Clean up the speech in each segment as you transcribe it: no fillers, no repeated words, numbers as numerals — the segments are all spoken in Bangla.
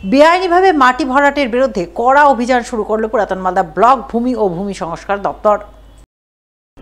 বেআইনিভাবে মাটি ভরাটের বিরুদ্ধে কড়া অভিযান শুরু করল পুরাতন মালদা ব্লক ভূমি ও ভূমি সংস্কার দপ্তর।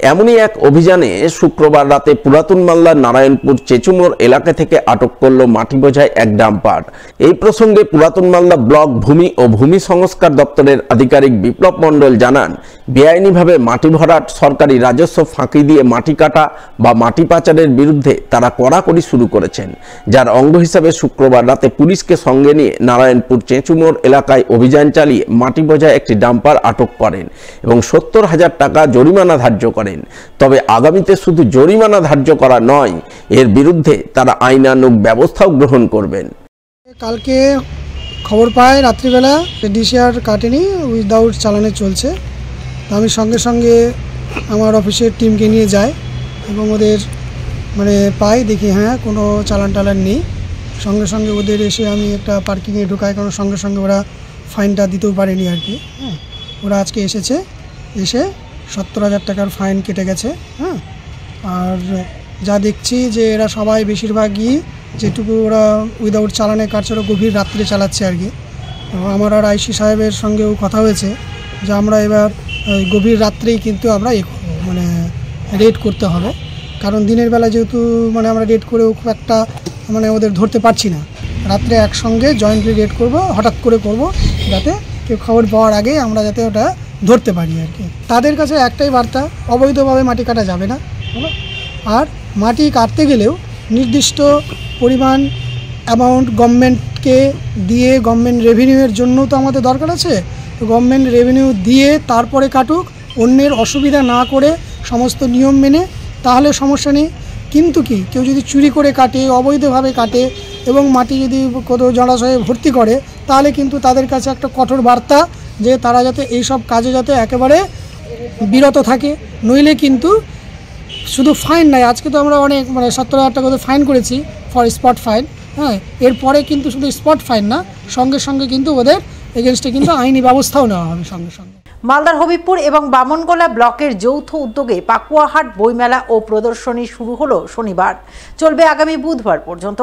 এমনই এক অভিযানে শুক্রবার রাতে পুরাতন মালদার নারায়ণপুর চেচুমোড় এলাকা থেকে আটক করল মাটি বোঝাই এক ডাম্পার। এই প্রসঙ্গে পুরাতন মালদা ব্লক ভূমি ও ভূমি সংস্কার দপ্তরের আধিকারিক বিপ্লব মণ্ডল জানান, বেআইনিভাবে মাটি ভরাট, সরকারি রাজস্ব ফাঁকি দিয়ে মাটি কাটা বা মাটি পাচারের বিরুদ্ধে তারা কড়াকড়ি শুরু করেছেন, যার অঙ্গ হিসাবে শুক্রবার রাতে পুলিশকে সঙ্গে নিয়ে নারায়ণপুর চেচুমোড় এলাকায় অভিযান চালিয়ে মাটি বোঝাই একটি ডাম্পার আটক করেন এবং 70,000 টাকা জরিমানা ধার্য করেন। তবে আগামীতে শুধু জরিমানা ধার্য করা নয়, এর বিরুদ্ধে তারা আইনানুগ ব্যবস্থাও গ্রহণ করবেন। কালকে খবর পায় রাত্রিবেলা ডিসিআর কাটেনি, উইদাউট চালানে চলছে। আমি সঙ্গে সঙ্গে আমার অফিসের টিমকে নিয়ে যাই এবং ওদের পাই, দেখি হ্যাঁ কোনো চালান টালান নেই। সঙ্গে সঙ্গে ওদের এসে আমি একটা পার্কিংয়ে ঢুকাই, কারণ সঙ্গে সঙ্গে ওরা ফাইনটা দিতেও পারেনি আর কি। ওরা আজকে এসে 70,000 টাকার ফাইন কেটে গেছে। আর যা দেখছি যে এরা সবাই বেশিরভাগই যেটুকু ওরা উইদাউট চালানে কাটছে ওরা গভীর রাত্রে চালাচ্ছে আর কি। আমার আর আইসি সাহেবের সঙ্গেও কথা হয়েছে যে আমরা এবার গভীর রাত্রেই কিন্তু আমরা রেড করতে হবে, কারণ দিনের বেলা যেহেতু আমরা রেড করেও খুব একটা ওদের ধরতে পারছি না। রাত্রে একসঙ্গে জয়েন্টলি রেড করব, হঠাৎ করে করব, যাতে কেউ খবর পাওয়ার আগেই আমরা যাতে ওটা ধরতে পারি আর কি। তাদের কাছে একটাই বার্তা, অবৈধভাবে মাটি কাটা যাবে না। আর মাটি কাটতে গেলেও নির্দিষ্ট পরিমাণ অ্যামাউন্ট গভর্নমেন্টকে দিয়ে, গভর্নমেন্ট রেভিনিউয়ের জন্য তো আমাদের দরকার আছে, তো গভর্নমেন্ট রেভিনিউ দিয়ে তারপরে কাটুক, অন্যের অসুবিধা না করে সমস্ত নিয়ম মেনে, তাহলে সমস্যা নেই। কিন্তু কি কেউ যদি চুরি করে কাটে, অবৈধভাবে কাটে এবং মাটি যদি কোথাও জলাশয়ে ভর্তি করে, তাহলে কিন্তু তাদের কাছে একটা কঠোর বার্তা যে তারা যাতে এইসব কাজে যাতে একেবারে বিরত থাকে, নইলে কিন্তু শুধু ফাইন নাই, আজকে তো আমরা অনেক 70,000 টাকা ফাইন করেছি ফর স্পট ফাইন। এরপরে কিন্তু শুধু স্পট ফাইন না, সঙ্গে সঙ্গে কিন্তু ওদের এগেনস্টে কিন্তু আইনি ব্যবস্থাও নেওয়া হবে সঙ্গে সঙ্গে। মালদার হবিবপুর এবং বামনগোলা ব্লকের যৌথ উদ্যোগে পাকুয়াহাট বইমেলা ও প্রদর্শনী শুরু হলো শনিবার, চলবে আগামী বুধবার পর্যন্ত।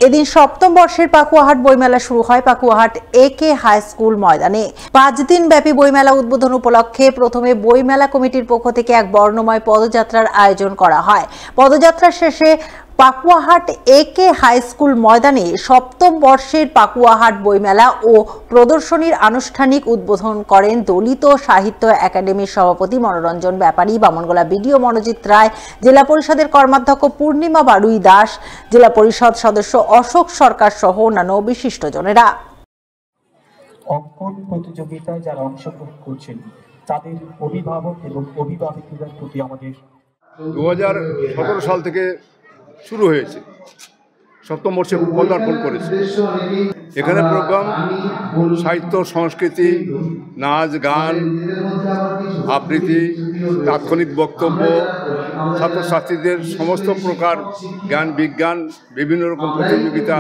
এদিন সপ্তম বর্ষের পাকুয়াহাট বইমেলা শুরু হয় পাকুয়াহাট AK হাই স্কুল ময়দানে। 5 দিন ব্যাপী বইমেলা উদ্বোধন উপলক্ষে প্রথমে বইমেলা কমিটির পক্ষ থেকে এক বর্ণময় পদযাত্রার আয়োজন করা হয়। পদযাত্রা শেষে পাকুয়াহাট AK হাই স্কুল ময়দানে সপ্তম বর্ষের পাকুয়াহাট বইমেলা ও প্রদর্শনীর আনুষ্ঠানিক উদ্বোধন করেন দলিত সাহিত্য একাডেমির সভাপতি মনোরঞ্জন ব্যাপারী, বামনগোলা বিডিও মনোজিৎ রায়, জেলা পরিষদের কর্মাধ্যক্ষ পূর্ণিমা বারুই দাস, জেলা পরিষদ সদস্য অশোক সরকার সহ অন্যান্য বিশিষ্টজনেরা। অঙ্কন প্রতিযোগিতায় যারা অংশগ্রহণ করছেন তাদের অভিভাবক এবং অভিভাবকদের প্রতি আমাদের 2017 সাল থেকে শুরু হয়েছে, সপ্তম বর্ষে পদার্পণ করেছে। এখানে প্রোগ্রাম সাহিত্য, সংস্কৃতি, নাচ, গান, আবৃত্তি, তাৎক্ষণিক বক্তব্য, ছাত্রছাত্রীদের সমস্ত প্রকার জ্ঞান বিজ্ঞান বিভিন্ন রকম প্রতিযোগিতা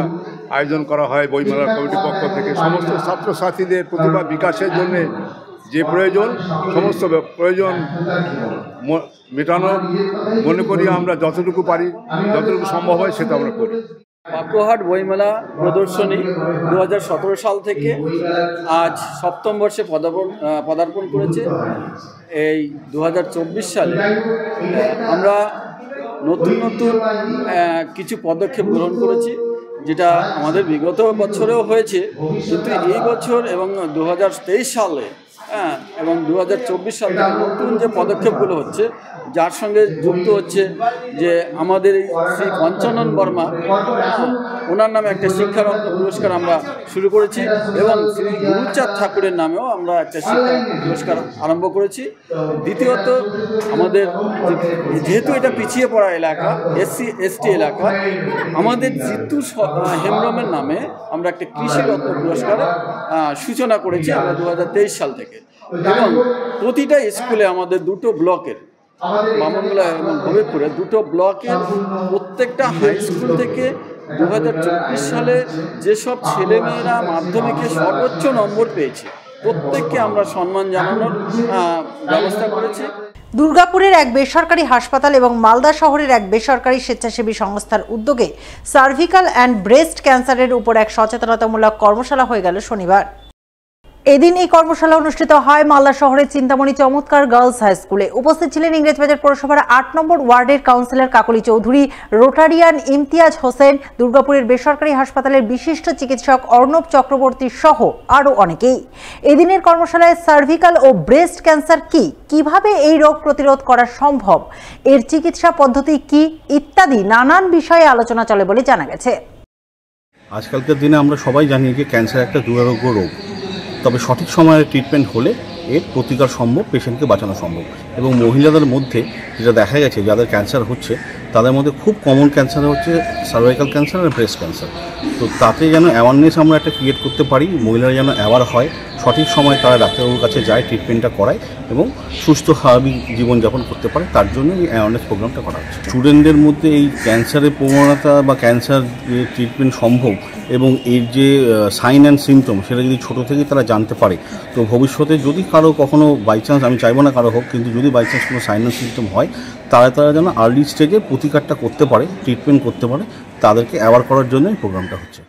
আয়োজন করা হয় বইমেলা কমিটির পক্ষ থেকে। সমস্ত ছাত্রছাত্রীদের প্রতিভা বিকাশের জন্য যে প্রয়োজন, সমস্ত প্রয়োজন মেটানো মনে করি আমরা যতটুকু পারি, যতটুকু সম্ভব হয় সেটা আমরা করি। পাকুয়াহাট বইমেলা প্রদর্শনী 2017 সাল থেকে আজ সপ্তম বর্ষে পদার্পণ করেছে। এই 2024 সালে আমরা নতুন কিছু পদক্ষেপ গ্রহণ করেছি, যেটা আমাদের বিগত বছরেও হয়েছে, কিন্তু এই বছর এবং 2023 সালে এবং 2024 সাল থেকে নতুন যে পদক্ষেপগুলো হচ্ছে, যার সঙ্গে যুক্ত হচ্ছে যে আমাদের শ্রী পঞ্চানন বর্মা, ওনার নামে একটা শিক্ষারত্ন পুরস্কার আমরা শুরু করেছি এবং শ্রী গুরুচাঁদ ঠাকুরের নামেও আমরা একটা শিক্ষারত্ন পুরস্কার আরম্ভ করেছি। দ্বিতীয়ত, আমাদের যেহেতু এটা পিছিয়ে পড়া এলাকা, SC/ST এলাকা, আমাদের জিতু হেমব্রমের নামে আমরা একটা কৃষিরত্ন পুরস্কার সূচনা করেছি আমরা 2023 সাল থেকে। এবং প্রতিটা স্কুলে আমাদের দুটো ব্লকের, বামনগোলা এবং হবিবপুরে দুটো ব্লকের প্রত্যেকটা হাই স্কুল থেকে 2024 সালে যেসব ছেলেমেয়েরা মাধ্যমিকে সর্বোচ্চ নম্বর পেয়েছে প্রত্যেককে আমরা সম্মান জানানোর ব্যবস্থা করেছি। দুর্গাপুরের এক বেসরকারি হাসপাতাল এবং মালদা শহরের এক বেসরকারি স্বেচ্ছাসেবী সংস্থার উদ্যোগে সার্ভিক্যাল অ্যান্ড ব্রেস্ট ক্যান্সারের উপর এক সচেতনতামূলক কর্মশালা হয়ে গেল শনিবার। এদিন এই কর্মশালা অনুষ্ঠিত হয় মালদা শহরের চিন্তামণি চমৎকার গার্লস হাই স্কুলে। উপস্থিত ছিলেন ইংরেজবাজার পৌরসভার 8 নম্বর ওয়ার্ডের কাউন্সিলর কাকলি চৌধুরী, রোটারিয়ান ইমতিয়াজ হোসেন, দুর্গাপুরের বেসরকারি হাসপাতালের বিশিষ্ট চিকিৎসক অর্ণব চক্রবর্তী সহ আরও অনেকেই। এদিনের কর্মশালায় সার্ভিক্যাল ও ব্রেস্ট ক্যান্সার কি, কিভাবে এই রোগ প্রতিরোধ করা সম্ভব, এর চিকিৎসা পদ্ধতি কি ইত্যাদি নানান বিষয়ে আলোচনা চলে বলে জানা গেছে। আজকালকার দিনে আমরা সবাই জানি যে ক্যান্সার একটা দুরারোগ্য রোগ, তবে সঠিক সময়ে ট্রিটমেন্ট হলে এর প্রতিকার সম্ভব, পেশেন্টকে বাঁচানো সম্ভব। এবং মহিলাদের মধ্যে যেটা দেখা গেছে যাদের ক্যান্সার হচ্ছে তাদের মধ্যে খুব কমন ক্যান্সার হচ্ছে সার্ভাইকাল ক্যান্সার আর ব্রেস্ট ক্যান্সার। তো তাতে যেন অ্যাওয়ারনেস আমরা একটা ক্রিয়েট করতে পারি, মহিলারা যেন অ্যাওয়ার হয়, সঠিক সময় তারা ডাক্তারবাবুর কাছে যায়, ট্রিটমেন্টটা করায় এবং সুস্থ স্বাভাবিক জীবনযাপন করতে পারে, তার জন্য এই অ্যাওয়ারনেস প্রোগ্রামটা করা হচ্ছে। স্টুডেন্টদের মধ্যে এই ক্যান্সারের প্রবণতা বা ক্যান্সার যে ট্রিটমেন্ট সম্ভব এবং এর যে সাইন অ্যান্ড সিমটম সেটা যদি ছোটো থেকেই তারা জানতে পারে, তো ভবিষ্যতে যদি কারো কখনো বাই চান্স, আমি চাইবো না কারো হোক, কিন্তু যদি বাই চান্স কোনো সাইন অ্যান্ড সিমটম হয় তারা যেন আর্লি স্টেজে প্রতিকারটা করতে পারে, ট্রিটমেন্ট করতে পারে, তাদেরকে অ্যাওয়ার করার জন্য এই প্রোগ্রামটা হচ্ছে।